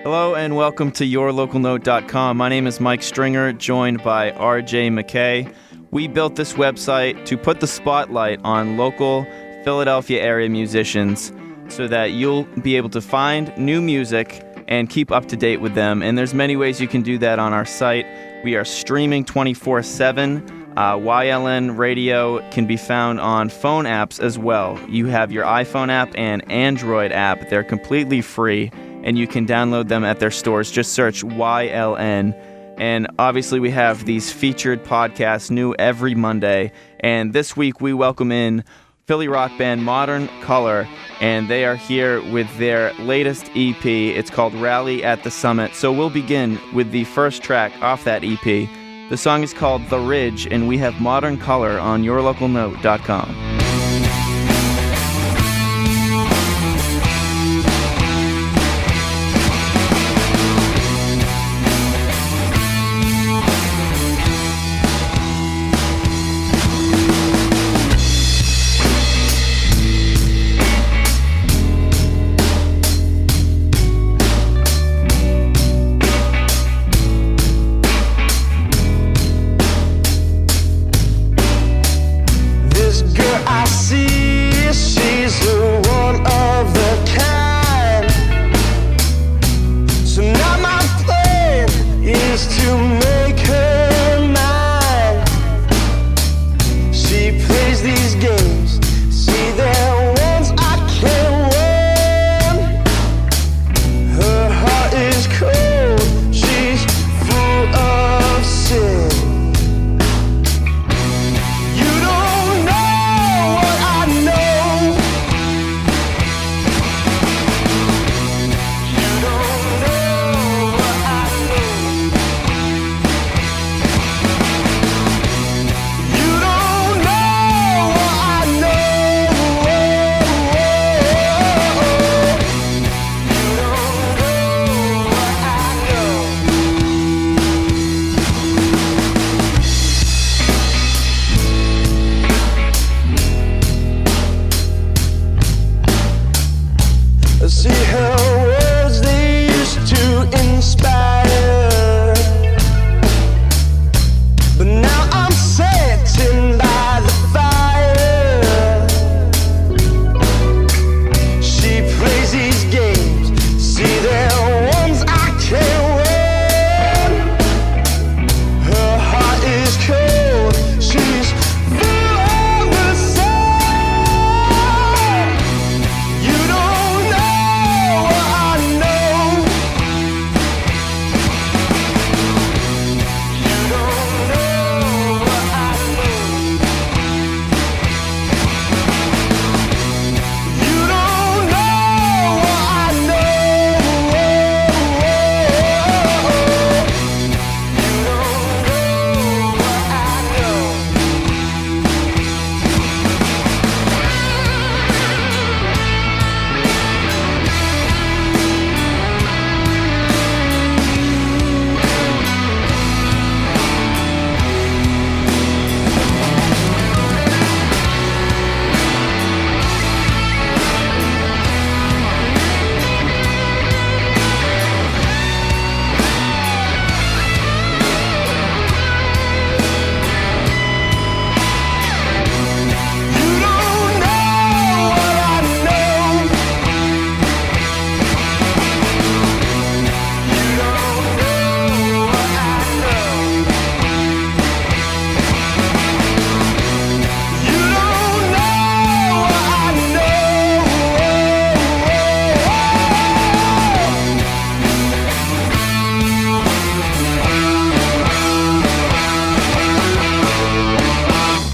Hello and welcome to yourlocalnote.com. My name is Mike Stringer, joined by RJ McKay. We built this website to put the spotlight on local Philadelphia area musicians so that you'll be able to find new music and keep up to date with them. And there's many ways you can do that on our site. We are streaming 24/7. YLN Radio can be found on phone apps as well. You have your iPhone app and Android app. They're completely free, and you can download them at their stores. Just search YLN. And obviously we have these featured podcasts new every Monday. And this week we welcome in Philly rock band Modern Color, and they are here with their latest EP. It's called Rally at the Summit. So we'll begin with the first track off that EP. The song is called The Ridge, and we have Modern Color on yourlocalnote.com.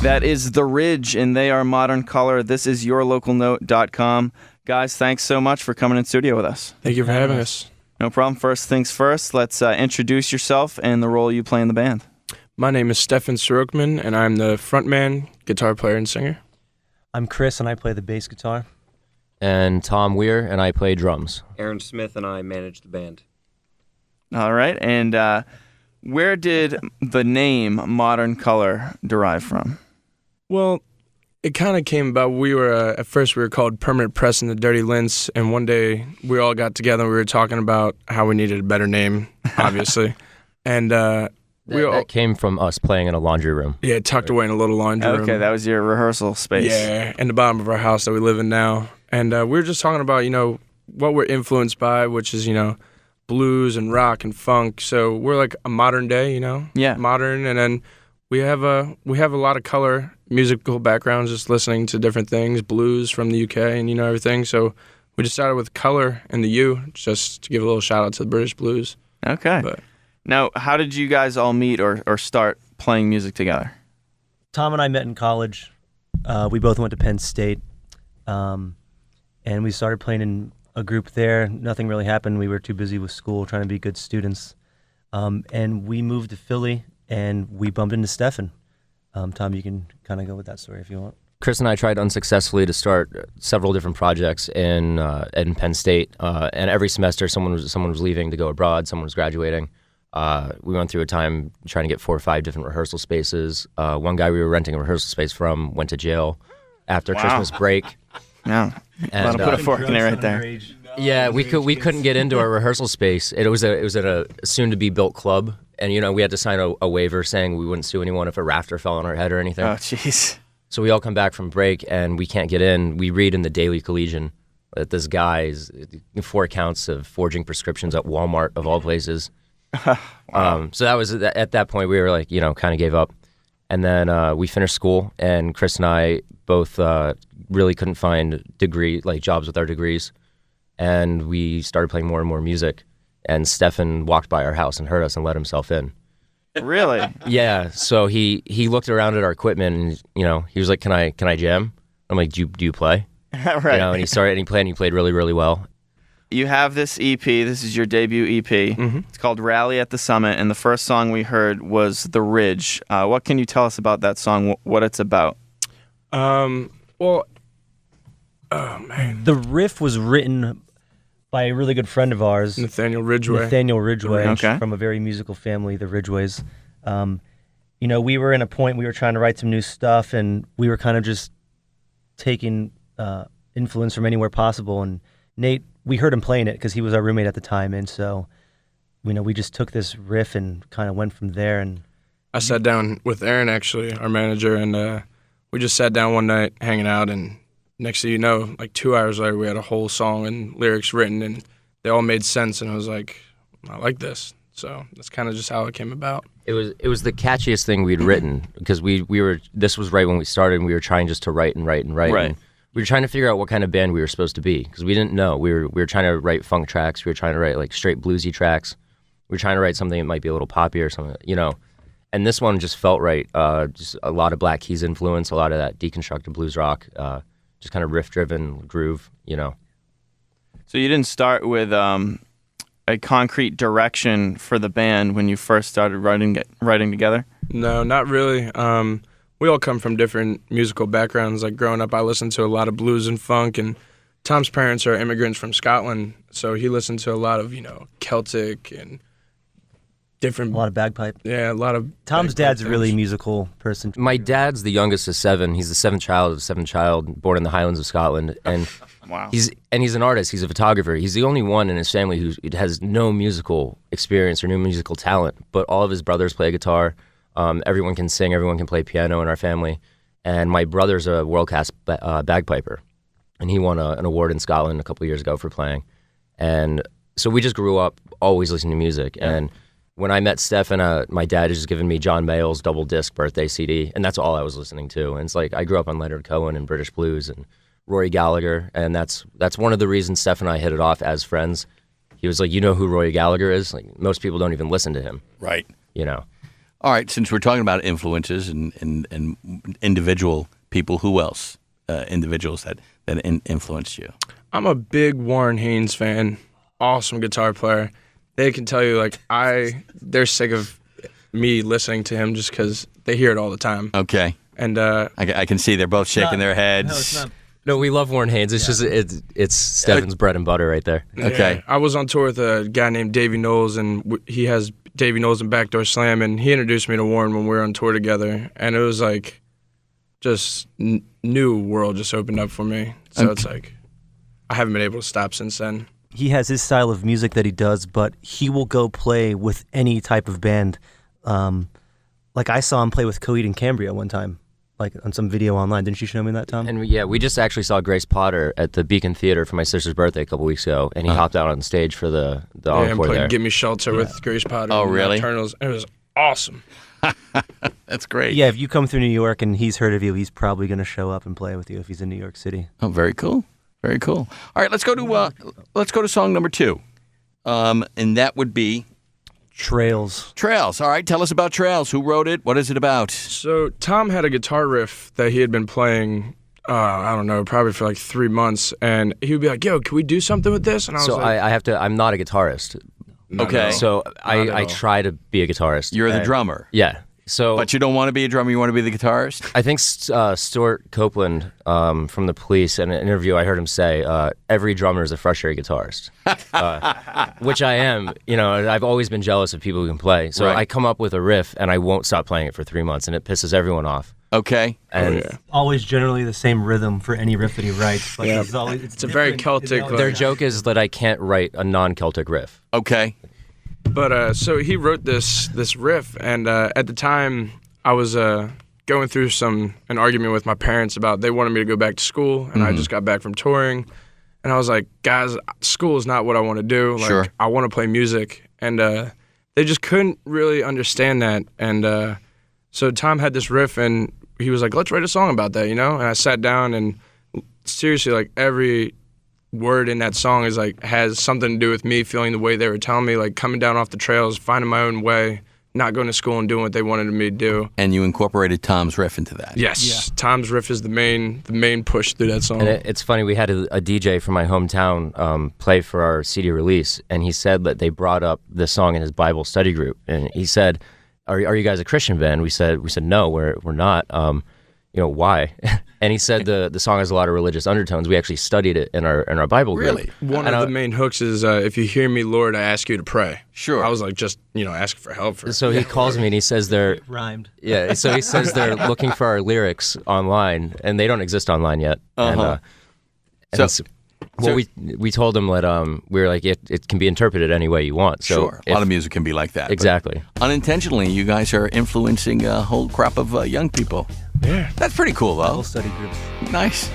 That is The Ridge, and they are Modern Color. This is yourlocalnote.com. Guys, thanks so much for coming in studio with us. Thank you for having us. No problem. First things first, let's introduce yourself and the role you play in the band. My name is Stefan Sorokman, and I'm the frontman, guitar player, and singer. I'm Chris, and I play the bass guitar. And Tom Weir, and I play drums. Aaron Smith, and I manage the band. All right, and where did the name Modern Color derive from? Well, It kind of came about. We were at first we were called Permanent Press and the Dirty Lints, and one day we all got together and we were talking about how we needed a better name, obviously, and That came from us playing in a laundry room. Yeah, tucked away in a little laundry room. Okay, that was your rehearsal space. Yeah, in the bottom of our house that we live in now, and we were just talking about what we're influenced by, which is blues and rock and funk. So we're like a modern day, Yeah. modern, and then we have a lot of color musical backgrounds, just listening to different things, blues from the UK and everything. So we just started with color and the U, just to give a little shout out to the British blues. Okay. But Now, how did you guys all meet or start playing music together? Tom and I met in college. We both went to Penn State, and we started playing in a group there. Nothing really happened. We were too busy with school, trying to be good students. And we moved to Philly, and we bumped into Stefan. Tom, you can kind of go with that story if you want. Chris and I tried unsuccessfully to start several different projects in Penn State, and every semester someone was leaving to go abroad, someone was graduating. We went through a time trying to get 4 or 5 different rehearsal spaces. One guy we were renting a rehearsal space from went to jail after Christmas break. Yeah. And, Put a fork in it right there. Yeah, we couldn't get into our rehearsal space. It was at a soon to be built club, and we had to sign a waiver saying we wouldn't sue anyone if a rafter fell on our head or anything. Oh, jeez. So we all come back from break and we can't get in. We read in the Daily Collegian that this guy is 4 counts of forging prescriptions at Walmart of all places. So that was at that point we were like, kind of gave up. And then we finished school, and Chris and I both really couldn't find jobs with our degrees. And we started playing more and more music. And Stefan walked by our house and heard us and let himself in. Really? Yeah. So he looked around at our equipment and he was like, "Can I jam?" I'm like, "Do you play?" Right. And he started and he played really, really well. You have this EP. This is your debut EP. Mm-hmm. It's called Rally at the Summit, and the first song we heard was The Ridge. What can you tell us about that song, what it's about? Well, oh man, The riff was written by a really good friend of ours, Nathaniel Ridgway. Okay. from a very musical family, the Ridgways. We were in a point we were trying to write some new stuff, and we were kind of just taking influence from anywhere possible. And Nate, we heard him playing it because he was our roommate at the time, and so we just took this riff and kind of went from there. And I sat down with Aaron, actually, our manager, and we just sat down one night hanging out, and next thing you know, like 2 hours later, we had a whole song and lyrics written, and they all made sense, and I was like, I like this. So that's kind of just how it came about. It was the catchiest thing we'd written because we were. This was right when we started, and we were trying just to write and write and write. Right. And we were trying to figure out what kind of band we were supposed to be because we didn't know. We were trying to write funk tracks. We were trying to write like straight bluesy tracks. We were trying to write something that might be a little poppy or something, And this one just felt right. Just a lot of Black Keys influence, a lot of that deconstructed blues rock. Just kind of riff-driven groove, So you didn't start with a concrete direction for the band when you first started writing together? No, not really. We all come from different musical backgrounds. Like growing up, I listened to a lot of blues and funk, and Tom's parents are immigrants from Scotland, so he listened to a lot of, Celtic and different. a lot of bagpipe. Yeah, a lot of. Tom's bagpipe dad's a really things. musical person. My dad's the youngest of 7. He's the 7th child, born in the Highlands of Scotland, and Wow. he's an artist. He's a photographer. He's the only one in his family who has no musical experience or no musical talent. But all of his brothers play guitar. Everyone can sing. Everyone can play piano in our family. And my brother's a world-class bagpiper, and he won an award in Scotland a couple of years ago for playing. And so we just grew up always listening to music. Yeah. And when I met Stefan, my dad had just given me John Mayall's double disc birthday CD, and that's all I was listening to. And it's like I grew up on Leonard Cohen and British blues and Rory Gallagher, and that's one of the reasons Steph and I hit it off as friends. He was like, "You know who Rory Gallagher is? Like most people don't even listen to him." Right. All right, since we're talking about influences and individual people, who else individuals that influenced you? I'm a big Warren Haynes fan. Awesome guitar player. They can tell you, they're sick of me listening to him just because they hear it all the time. Okay. And I can see they're both shaking their heads. No, it's not. No, we love Warren Haynes. It's just it's Stefan's bread and butter right there. Okay. Yeah, I was on tour with a guy named Davey Knowles, and he has Davey Knowles and Backdoor Slam, and he introduced me to Warren when we were on tour together, and it was like just new world just opened up for me. So it's like I haven't been able to stop since then. He has his style of music that he does, but he will go play with any type of band. Like I saw him play with Coheed and Cambria one time, like on some video online. Didn't you show me that, Tom? And we just actually saw Grace Potter at the Beacon Theater for my sister's birthday a couple weeks ago, and he hopped out on stage for the And encore played there. Give Me Shelter with Grace Potter. Oh, and really? Nocturnals. It was awesome. That's great. Yeah, if you come through New York and he's heard of you, he's probably going to show up and play with you if he's in New York City. Oh, very cool. Very cool. All right, let's go to song number 2, and that would be Trails. Trails. All right, tell us about Trails. Who wrote it? What is it about? So Tom had a guitar riff that he had been playing, I don't know, probably for like 3 months, and he would be like, "Yo, can we do something with this?" And I was So like, I have to. I'm not a guitarist. Okay. So at I all. try to be a guitarist. You're the And- drummer, Yeah. So but you don't want to be a drummer. You want to be the guitarist. I think Stuart Copeland from the Police, in an interview I heard him say, every drummer is a frustrated guitarist, which I am. You know, I've always been jealous of people who can play. So Right. I come up with a riff and I won't stop playing it for 3 months, and it pisses everyone off. Okay. And Always generally the same rhythm for any riff that he writes. Like Yeah. it's a very different. Celtic, always- their joke is that I can't write a non-Celtic riff. Okay. But so he wrote this riff, and at the time I was going through an argument with my parents about they wanted me to go back to school, and I just got back from touring, and I was like, guys, school is not what I want to do. Like, Sure. I want to play music, and they just couldn't really understand that, and so Tom had this riff, and he was like, let's write a song about that, you know? And I sat down, and seriously, like every word in that song is like has something to do with me feeling the way they were telling me, like coming down off the trails, finding my own way, not going to school and doing what they wanted me to do. And you incorporated Tom's riff into that. Yes, Tom's riff is the main push through that song. And it's funny, we had a DJ from my hometown play for our CD release, and he said that they brought up the song in his Bible study group, and he said, "Are you guys a Christian band?" We said no, we're not. You know, why? And he said the song has a lot of religious undertones. We actually studied it in our Bible group. Really? One And of the main hooks is, if you hear me, Lord, I ask you to pray. Sure. I was like, just, asking for help. So he calls me and he says they're rhymed. yeah. So he says they're looking for our lyrics online, and they don't exist online yet. Uh-huh. And So- well, we told him that we were like it can be interpreted any way you want. So Sure. A lot of music can be like that. but exactly. Unintentionally, you guys are influencing a whole crop of young people. Yeah. That's pretty cool, though. Bible study groups. Nice.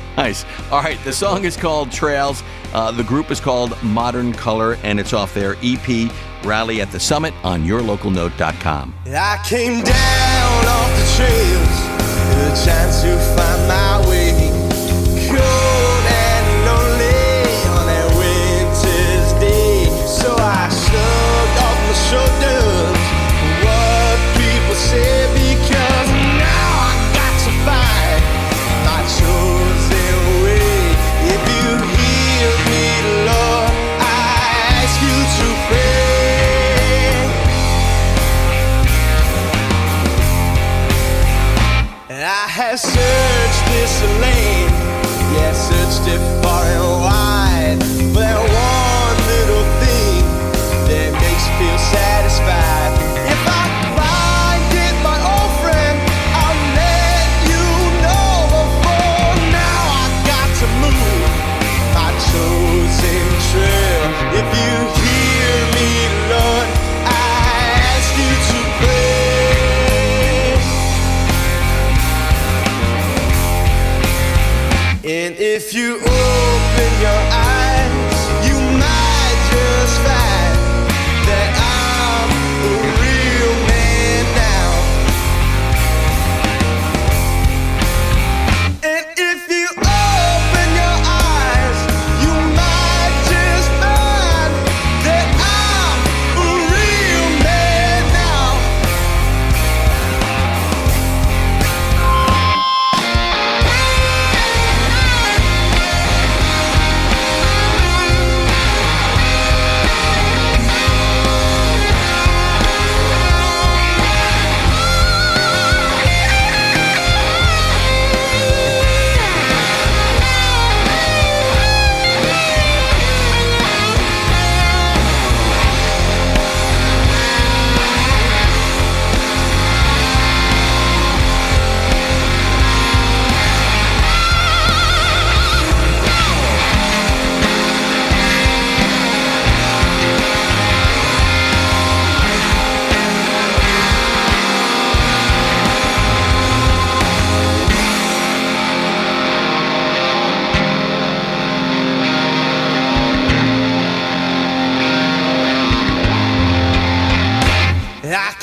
All right, the song is called Trails. The group is called Modern Color, and it's off their EP, Rally at the Summit, on yourlocalnote.com. I came down off the trails with a chance to find my way. Cold and lonely on that winter's day. So I shrugged off my shoulders what people say, because now I got to find my chosen way. If you hear me, Lord, I ask you to pray. And I have searched this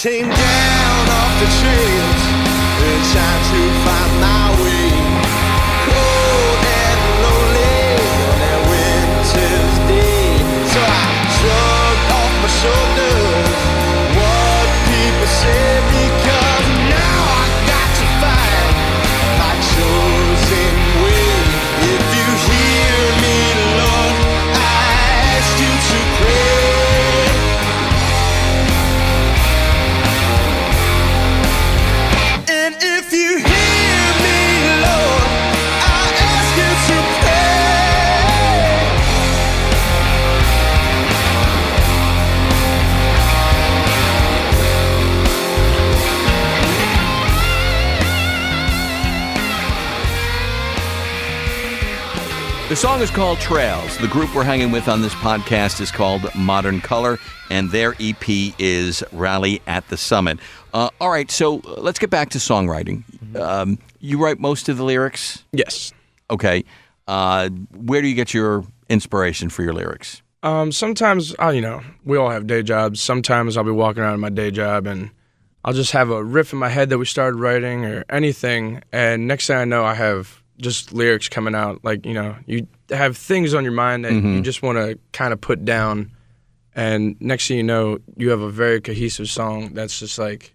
came down off the trails, trying to find my way. Cold and lonely on that winter's day. So I shrugged off my shoulders what people say, because now I got to find my chosen way. If you hear me, Lord, I ask you to pray. And if you hear me, Lord, I ask you to pray. The song is called Trails. The group we're hanging with on this podcast is called Modern Color, and their EP is Rally at the Summit. All right, so let's get back to songwriting. You write most of the lyrics? Yes. Okay. Where do you get your inspiration for your lyrics? Sometimes, we all have day jobs. Sometimes I'll be walking around in my day job and I'll just have a riff in my head that we started writing or anything. And next thing I know, I have just lyrics coming out. Like, you have things on your mind that you just want to kind of put down. And next thing you know, you have a very cohesive song that's just like,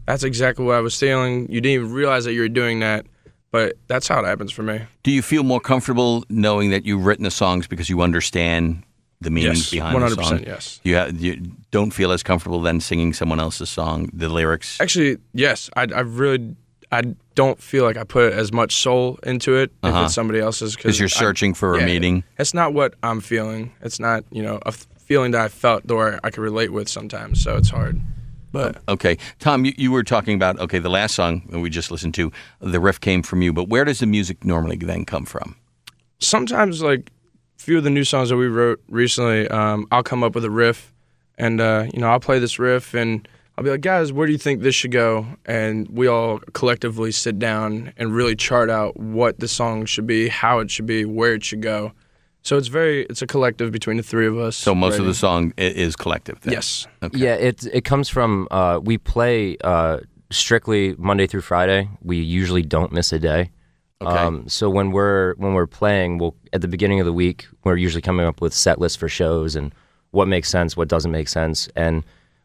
that's exactly what I was feeling. You didn't even realize that you were doing that, but that's how it happens for me. Do you feel more comfortable knowing that you've written the songs because you understand the meanings behind 100%, the song? yes. You don't feel as comfortable then singing someone else's song, the lyrics? Actually, yes. I don't feel like I put as much soul into it if it's somebody else's. Because you're searching for a meaning? It's not what I'm feeling. It's not, a feeling that I felt or I could relate with sometimes, so it's hard. But Okay. Tom, you were talking about, the last song that we just listened to, the riff came from you, but where does the music normally then come from? sometimes, like, a few of the new songs that we wrote recently, I'll come up with a riff, and, I'll play this riff, and I'll be like, guys, where do you think this should go? And we all collectively sit down and really chart out what the song should be, how it should be, where it should go. So it's a collective between the three of us. So most of the song is collective then? Yes. Okay. Yeah, it comes from, we play strictly Monday through Friday. We usually don't miss a day. Okay. So when we're playing, we'll at the beginning of the week, we're usually coming up with set lists for shows and what makes sense, what doesn't make sense. And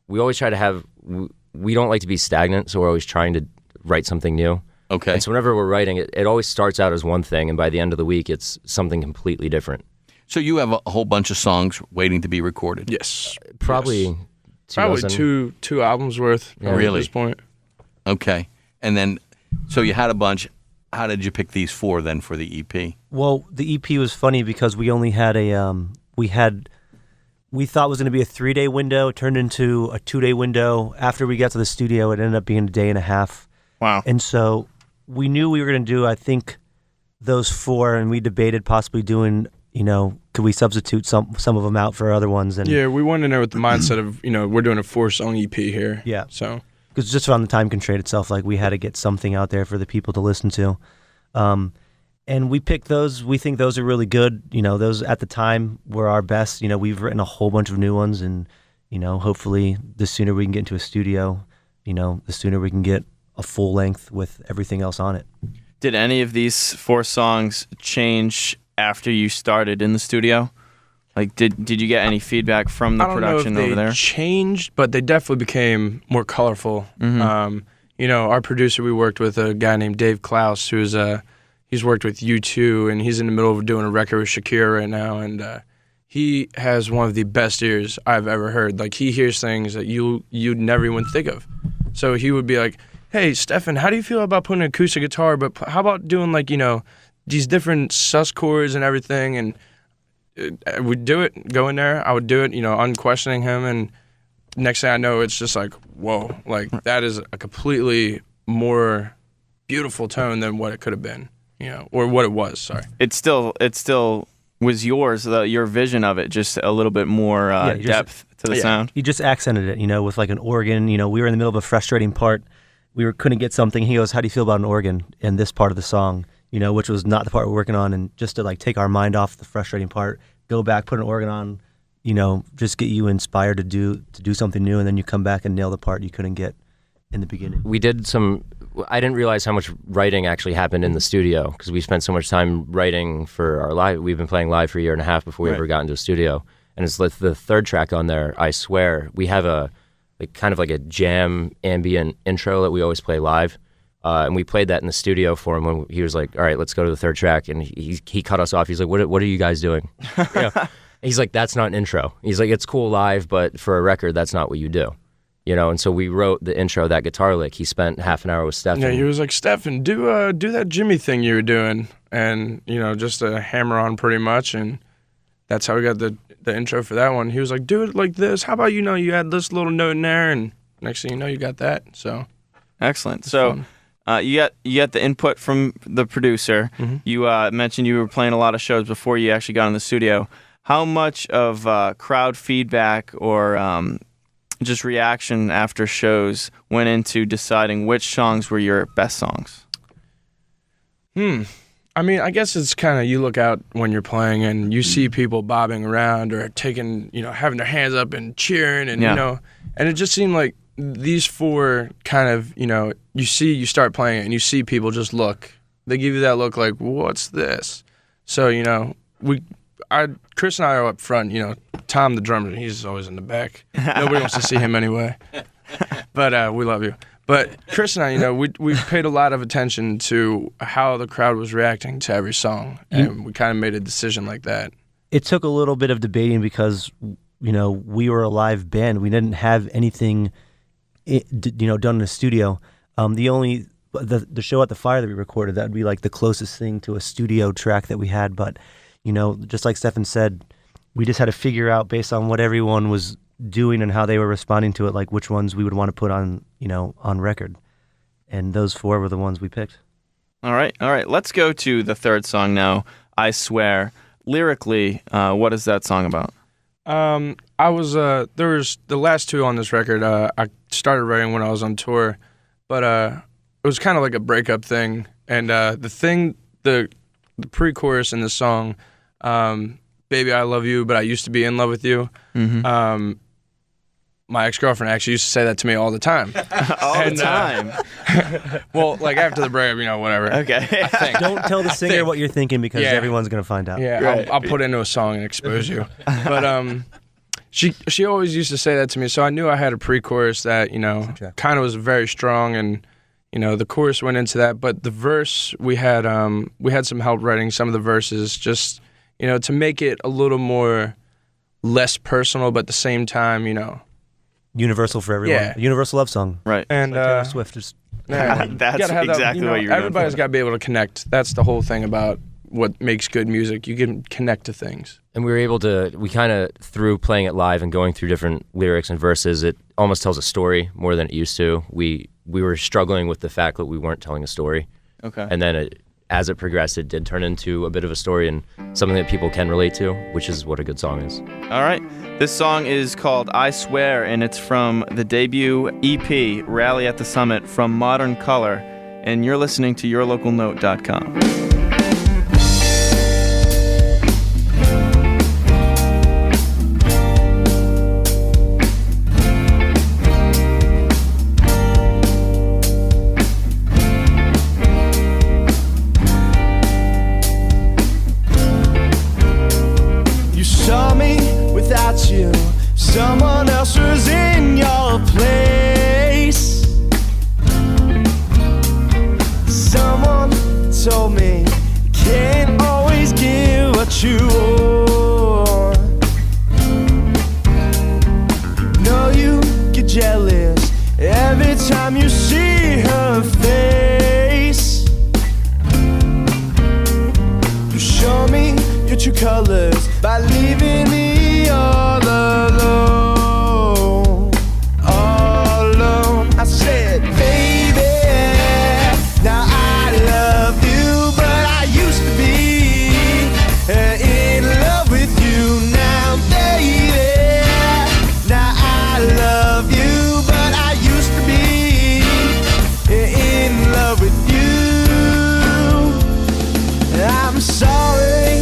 we always try to have, we don't like to be stagnant, so we're always trying to write something new. Okay. And so whenever we're writing, it always starts out as one thing, and by the end of the week, it's something completely different. So you have a whole bunch of songs waiting to be recorded? Yes. Probably Yes. 2000. Probably two albums worth Really? at this point. Okay. And then, so you had a bunch. How did you pick these four then for the EP? Well, the EP was funny because we only had we thought it was going to be a 3-day window. It turned into a 2-day window. After we got to the studio, it ended up being a day and a half. Wow. And so we knew we were going to do, I think, those four, and we debated possibly doing, could we substitute some of them out for other ones? And Yeah, we went in there with the mindset of, we're doing a 4-song EP here. Yeah. So because just on the time constraint itself, like we had to get something out there for the people to listen to. And we picked those. We think those are really good. Those at the time were our best. We've written a whole bunch of new ones, and hopefully the sooner we can get into a studio, the sooner we can get a full length with everything else on it. Did any of these 4 songs change after you started in the studio? Like, did you get any feedback from the I don't production know if over they there? changed, but they definitely became more colorful. Our producer, we worked with a guy named Dave Klaus, who's he's worked with U2, and he's in the middle of doing a record with Shakira right now, and he has one of the best ears I've ever heard. Like, he hears things that you'd never even think of. So he would be like, hey, Stefan, how do you feel about putting an acoustic guitar, but how about doing, like, these different sus chords and everything? And I would do it, go in there, I would do it, unquestioning him, and next thing I know, it's just like, whoa, like, that is a completely more beautiful tone than what it could have been, or what it was, sorry. It still was yours, your vision of it, just a little bit more depth to the sound. He just accented it, with like an organ. We were in the middle of a frustrating part. We couldn't get something. He goes, how do you feel about an organ in this part of the song? Which was not the part we're working on. And just to like take our mind off the frustrating part, go back, put an organ on, just get you inspired to do something new, and then you come back and nail the part you couldn't get in the beginning. We did I didn't realize how much writing actually happened in the studio, because we spent so much time writing for our live. We've been playing live for a year and a half before we ever got into a studio. And it's like the third track on there, I Swear. We have kind of like a jam ambient intro that we always play live. And we played that in the studio for him when he was like, all right, let's go to the third track. And he cut us off. He's like, what are you guys doing? He's like, that's not an intro. He's like, it's cool live, but for a record, that's not what you do. And so we wrote the intro, that guitar lick. He spent half an hour with Stefan. Yeah, he was like, Stefan, do that Jimmy thing you were doing. And, just a hammer on pretty much. And that's how we got the intro for that one. He was like, do it like this. How about, you add this little note in there, and next thing you know, you got that. So excellent. So you got the input from the producer. Mm-hmm. You mentioned you were playing a lot of shows before you actually got in the studio. How much of crowd feedback or just reaction after shows went into deciding which songs were your best songs? I mean, I guess it's kind of, you look out when you're playing and you see people bobbing around or taking, having their hands up and cheering and, and it just seemed like these four kind of, you start playing it and you see people just look. They give you that look like, what's this? So, Chris and I are up front, Tom, the drummer, he's always in the back. Nobody wants to see him anyway. But we love you. But Chris and I, we paid a lot of attention to how the crowd was reacting to every song, and we kind of made a decision like that. It took a little bit of debating because, we were a live band. We didn't have anything, done in a studio. The show at the Fire that we recorded, that would be like the closest thing to a studio track that we had. But, just like Stefan said, we just had to figure out based on what everyone was doing and how they were responding to it, like which ones we would want to put on, on record. And those four were the ones we picked. All right. Let's go to the third song now, I Swear. Lyrically, what is that song about? There was the last two on this record, I started writing when I was on tour, but it was kind of like a breakup thing. And the pre-chorus in the song, Baby, I love you, but I used to be in love with you. Mm-hmm. My ex-girlfriend actually used to say that to me all the time. The time? Well, like after the breakup, whatever. Okay. I think. Don't tell the singer what you're thinking because everyone's going to find out. Yeah, right. I'll put it into a song and expose you. But she always used to say that to me, so I knew I had a pre-chorus that, kind of was very strong, and, the chorus went into that. But the verse, we had some help writing some of the verses just, to make it a little more less personal, but at the same time, universal for everyone. Yeah. Universal love song. Right. Like And Taylor Swift. Just that's exactly what you're everybody's got to be able to connect. That's the whole thing about what makes good music. You can connect to things. And we kind of, through playing it live and going through different lyrics and verses, it almost tells a story more than it used to. We were struggling with the fact that we weren't telling a story. Okay. And then as it progressed, it did turn into a bit of a story and something that people can relate to, which is what a good song is. All right. This song is called I Swear, and it's from the debut EP, Rally at the Summit, from Modern Color, and you're listening to yourlocalnote.com. You, someone else was in your place. Someone told me you can't always give what you want. No, you get jealous every time you see her face. You show me your true colors by leaving me all alone, all alone. I said, baby, now I love you, but I used to be in love with you. Now, baby, now I love you, but I used to be in love with you. I'm sorry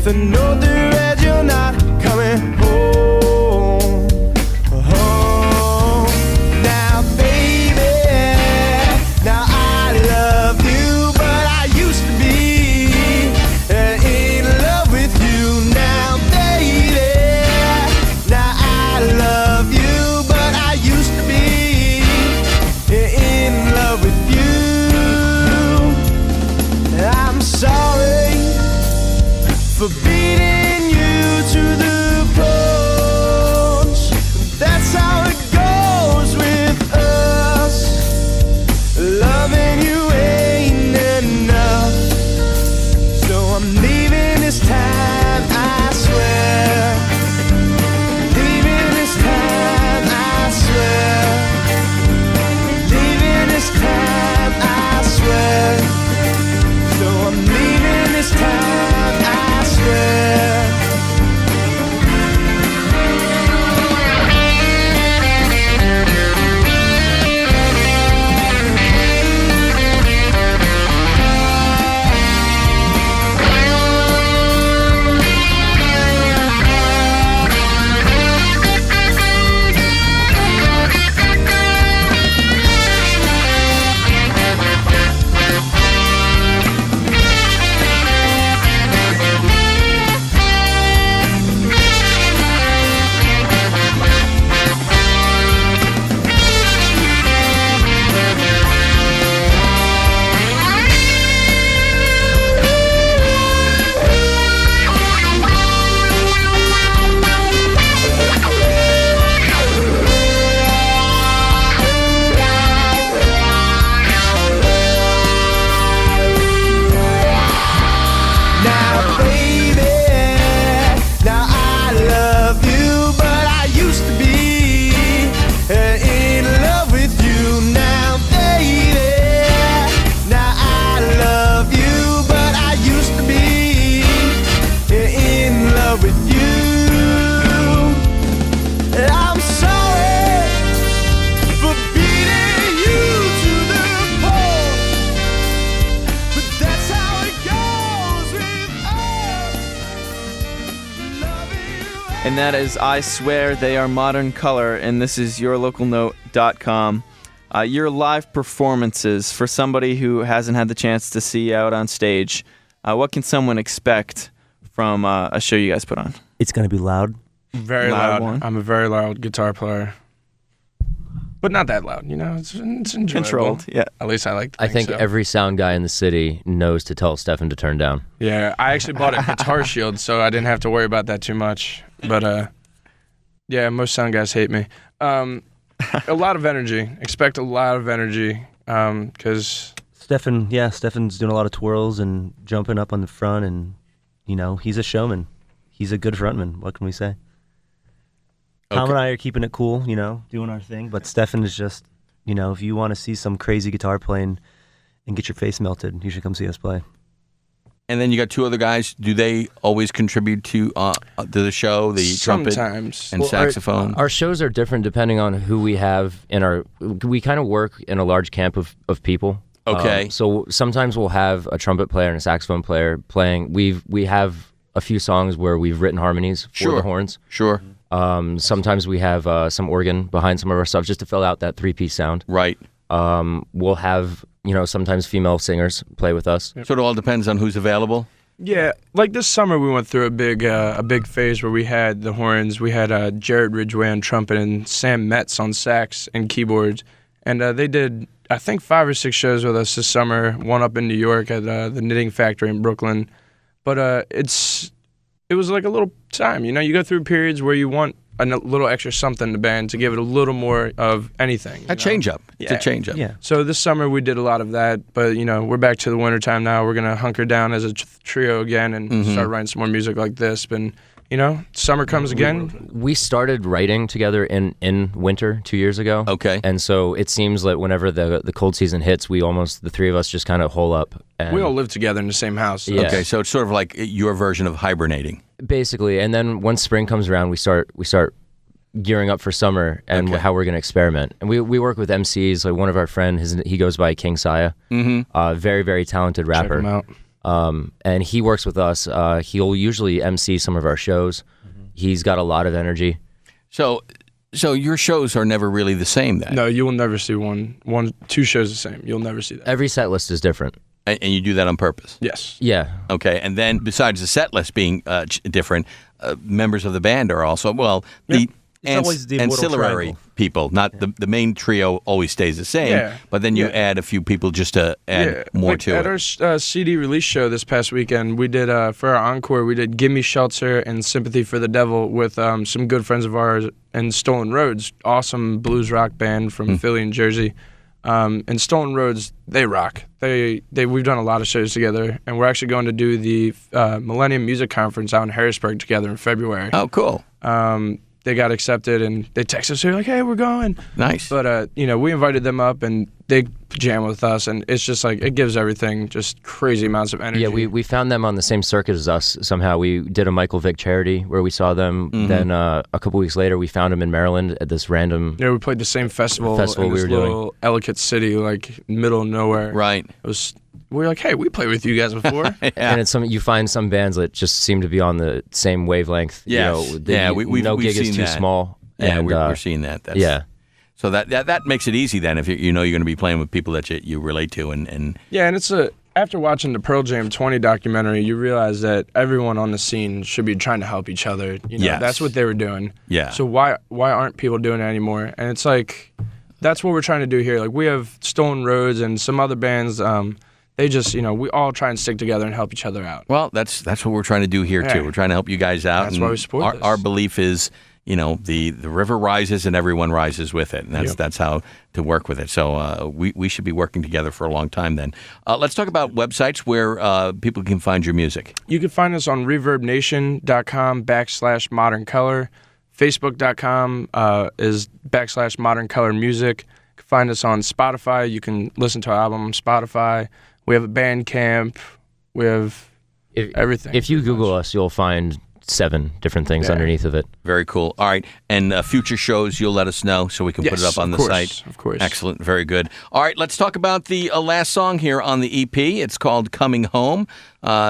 the note that read you're not coming home. Now baby, now I love you, but I used to be in love with you. Now baby, now I love you, but I used to be in love with you. I'm sorry for beating you to the punch. That's how it goes with us. Loving you ain't enough, so I'm leaving this time, I swear. Leaving this time, I swear. Leaving this time, I swear. So I'm leaving this time, I swear. Now baby, now I love you, but I used to be in love with you. Now baby, now I love you, but I used to be in love with you. I'm sorry for beating you to the punch, but that's how it goes with us. Loving you. And that is I Swear They Are Modern Color, and this is yourlocalnote.com. Your live performances, for somebody who hasn't had the chance to see you out on stage, what can someone expect from a show you guys put on? It's going to be loud. Very Loud loud. one. I'm a very loud guitar player, but not that loud. You know, it's enjoyable. Controlled, yeah. At least I like. To I think so. every sound guy in the city knows to tell Stefan to turn down. Yeah, I actually bought a Guitar Shield, so I didn't have to worry about that too much. But yeah, most sound guys hate me. A lot of energy. Expect a lot of energy, because Stefan's doing a lot of twirls and jumping up on the front, and he's a showman. He's a good frontman. What can we say? Tom and I are keeping it cool, doing our thing. But Stefan is just, if you want to see some crazy guitar playing and get your face melted, you should come see us play. And then you got two other guys. Do they always contribute to the show? The trumpet sometimes. and saxophone. Our shows are different depending on who we have in our. We kind of work in a large camp of people. Okay. So sometimes we'll have a trumpet player and a saxophone player playing. We have a few songs where we've written harmonies for the horns. Sure. Sometimes we have some organ behind some of our stuff just to fill out that 3-piece sound. Right. We'll have sometimes female singers play with us. So it all depends on who's available. Yeah, like this summer we went through a big phase where we had the horns. We had Jared Ridgway on trumpet and Sam Metz on sax and keyboards, and they did I think 5 or 6 shows with us this summer. One up in New York at the Knitting Factory in Brooklyn. But it was like a little time. You go through periods where you want a little extra something in the band to give it a little more of anything. A change up. It's a change up. Yeah. So this summer we did a lot of that, but we're back to the wintertime now. We're gonna hunker down as a trio again and start writing some more music like this. But summer comes again. We started writing together in winter 2 years ago. Okay. And so it seems like whenever the cold season hits, the three of us just kind of hole up. And We all live together in the same house. Yeah. Okay, so it's sort of like your version of hibernating. basically, and then once spring comes around, we start gearing up for summer and how we're going to experiment. And we work with MCs. Like one of our friends, he goes by King Saya. Very, very talented rapper. Check him and he works with us. He'll usually MC some of our shows. He's got a lot of energy. So your shows are never really the same then? No, you will never see two shows the same. You'll never see that. Every set list is different. And you do that on purpose? Yes. Yeah. Okay, and then besides the set list being different, members of the band are also, the always the immortal ancillary triangle. people, not the main trio always stays the same, Yeah. but then you Yeah. add a few people just to add more like to at it. our CD release show this past weekend, we did, for our encore, we did Gimme Shelter and Sympathy for the Devil with some good friends of ours in Stolen Roads, awesome blues rock band from Philly and Jersey. And Stolen Roads, they rock. We've done a lot of shows together, and we're actually going to do the Millennium Music Conference out in Harrisburg together in February. Oh, cool. They got accepted, and they texted us. They're like, "Hey, we're going." Nice. But we invited them up, and they jam with us, and it's just like it gives everything just crazy amounts of energy. Yeah, we found them on the same circuit as us somehow. We did a Michael Vick charity where we saw them. Then a couple weeks later, we found them in Maryland at this random. Yeah, we played the same festival in we this were doing. little Ellicott City, like middle of nowhere. Right. We were like, "Hey, we played with you guys before." And it's you find some bands that just seem to be on the same wavelength. Yes. You know, Yeah, we've no gig seen is too that. small. Yeah, and, we're seeing that. That's, yeah. So that makes it easy then if you know you're going to be playing with people that you relate to and Yeah, and it's after watching the Pearl Jam 20 documentary, you realize that everyone on the scene should be trying to help each other. Yes. That's what they were doing. Yeah. So why aren't people doing it anymore? And it's like that's what we're trying to do here. Like we have Stolen Roads and some other bands. They just we all try and stick together and help each other out. Well, that's what we're trying to do here too. Yeah. We're trying to help you guys out. That's and why we support this. Our belief is, the river rises and everyone rises with it, and that's how to work with it. So we should be working together for a long time. Then let's talk about websites where people can find your music. You can find us on ReverbNation.com/Modern Color. Facebook.com is /Modern Color Music. You can find us on Spotify. You can listen to our album on Spotify. We have a Bandcamp. We have everything. If you Google us, you'll find 7 different things underneath of it. Very cool. All right, and future shows, you'll let us know so we can put it up on the site. Of course. Excellent. Very good. All right, let's talk about the last song here on the EP. It's called "Coming Home."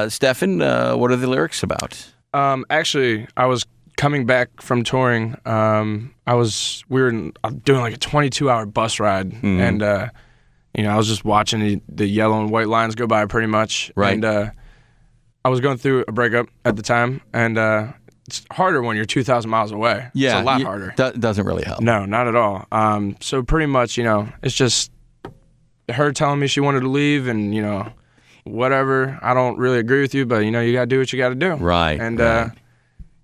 Stefan, what are the lyrics about? Actually, I was coming back from touring. We were doing like a 22-hour bus ride, and I was just watching the yellow and white lines go by pretty much. Right. And I was going through a breakup at the time, and it's harder when you're 2,000 miles away. Yeah, it's a lot harder. Doesn't really help. No, not at all. So pretty much, it's just her telling me she wanted to leave, and whatever. I don't really agree with you, but you got to do what you got to do. Right. And right.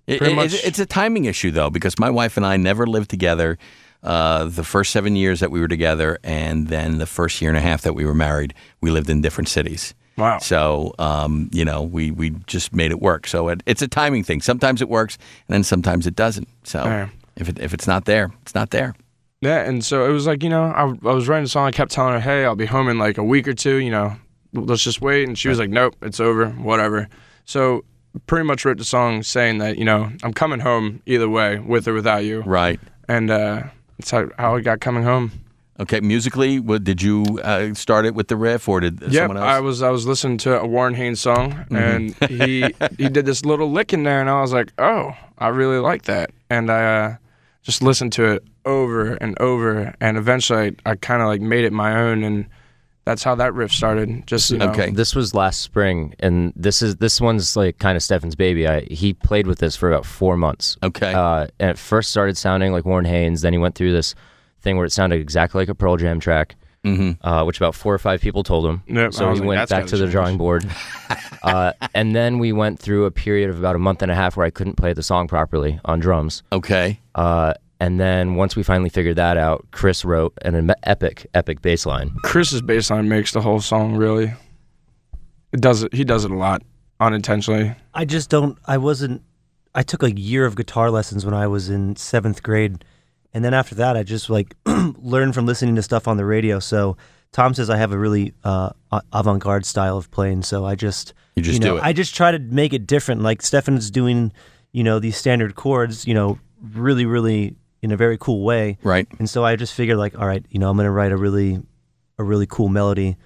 pretty much, It's a timing issue, though, because my wife and I never lived together the first 7 years that we were together, and then the first year and a half that we were married, we lived in different cities. Wow. So, we just made it work. So it's a timing thing. Sometimes it works, and then sometimes it doesn't. So Yeah. if it's not there, it's not there. Yeah, and so it was like, I was writing a song. I kept telling her, hey, I'll be home in like a week or two, let's just wait. And she was like, nope, it's over, whatever. So pretty much wrote the song saying that, I'm coming home either way, with or without you. Right. And it's how I got Coming Home. Okay, musically, what did you start it with the riff, or did someone else? I was listening to a Warren Haynes song, and he did this little lick in there, and I was like, oh, I really like that. And I just listened to it over and over, and eventually I kind of like made it my own, and that's how that riff started. Just Okay. This was last spring, and this one's like kind of Stefan's baby. He played with this for about 4 months. Okay. And it first started sounding like Warren Haynes. Then he went through this thing where it sounded exactly like a Pearl Jam track, which about 4 or 5 people told him. Yep, So I was he like, went that's back gotta to the change. drawing board. And then we went through a period of about a month and a half where I couldn't play the song properly on drums. Okay. And then once we finally figured that out, Chris wrote an epic bass line. Chris's bass line makes the whole song really. He does it a lot, unintentionally. I took a year of guitar lessons when I was in 7th grade. And then after that, I just learned from listening to stuff on the radio. So Tom says I have a really avant-garde style of playing. So I just, You just do it. I just try to make it different. Like Stefan's doing, these standard chords, really, really in a very cool way. Right. And so I just figured all right, I'm going to write a really cool melody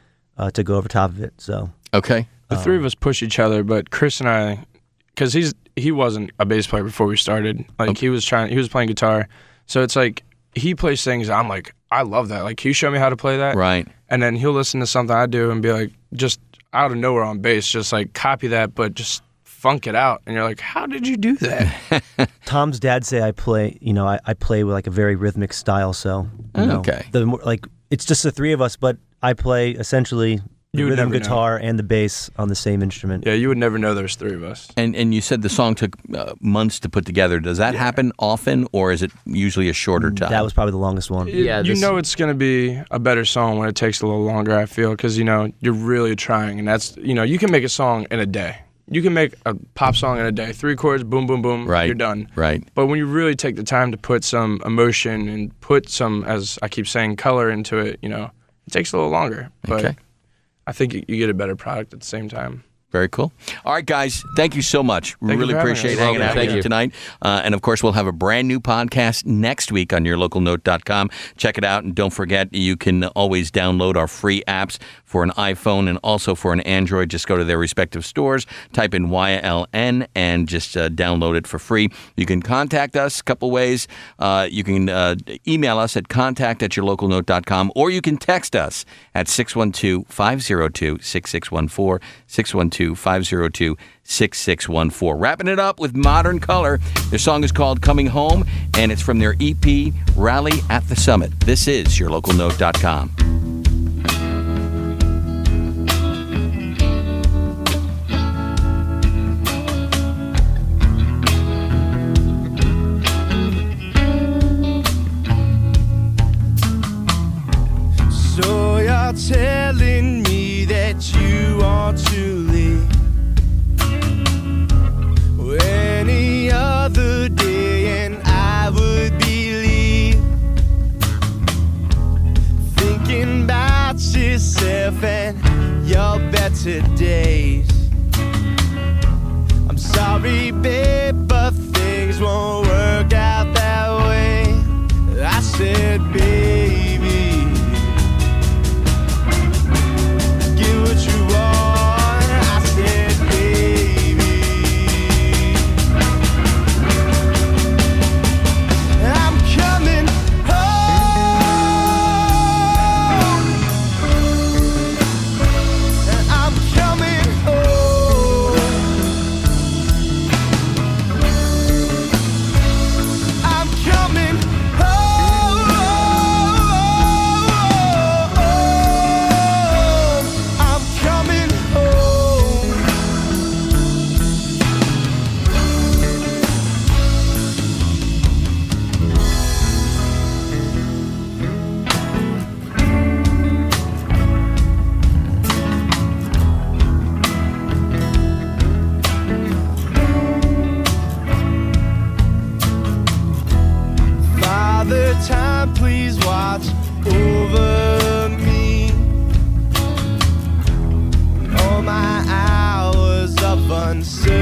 to go over top of it. So. Okay. The three of us push each other, but Chris and I, because he wasn't a bass player before we started. Like he was playing guitar, so it's like he plays things. I'm like, I love that. Like, can you show me how to play that? Right. And then he'll listen to something I do and be like, just out of nowhere on bass, just like copy that, but just funk it out. And you're like, how did you do that? Tom's dad say I play, I play with like a very rhythmic style. So, Okay. the more, like, it's just the three of us, but I play essentially the You would rhythm never guitar and the bass on the same instrument. Yeah, you would never know there's three of us. And you said the song took months to put together. Does that happen often, or is it usually a shorter time? That was probably the longest one. Yeah, You know it's going to be a better song when it takes a little longer, I feel, because, you're really trying. And that's, you can make a song in a day. You can make a pop song in a day. 3 chords, boom, boom, boom, Right. you're done. Right. But when you really take the time to put some emotion and put some, as I keep saying, color into it, it takes a little longer. But Okay. I think you get a better product at the same time. Very cool. All right, guys, thank you so much. We Thank you really for having appreciate us. hanging out Thank with you you. tonight. And of course, we'll have a brand new podcast next week on yourlocalnote.com. Check it out. And don't forget, you can always download our free apps for an iPhone and also for an Android. Just go to their respective stores, type in YLN, and just download it for free. You can contact us a couple ways. You can email us at contact@yourlocalnote.com, or you can text us at 612-502-6614, 612-502-6614. Wrapping it up with Modern Color. Their song is called Coming Home, and it's from their EP, Rally at the Summit. This is yourlocalnote.com. So you're telling me that you want to leave any other day, and I would believe, thinking about yourself and your better days. I'm sorry, babe, but things won't work out that way. I said, baby, get what you want. I said, baby, I'm coming home. I'm coming home. I'm coming home. I'm coming home. Father time, please watch over me. All my hours of uncertainty,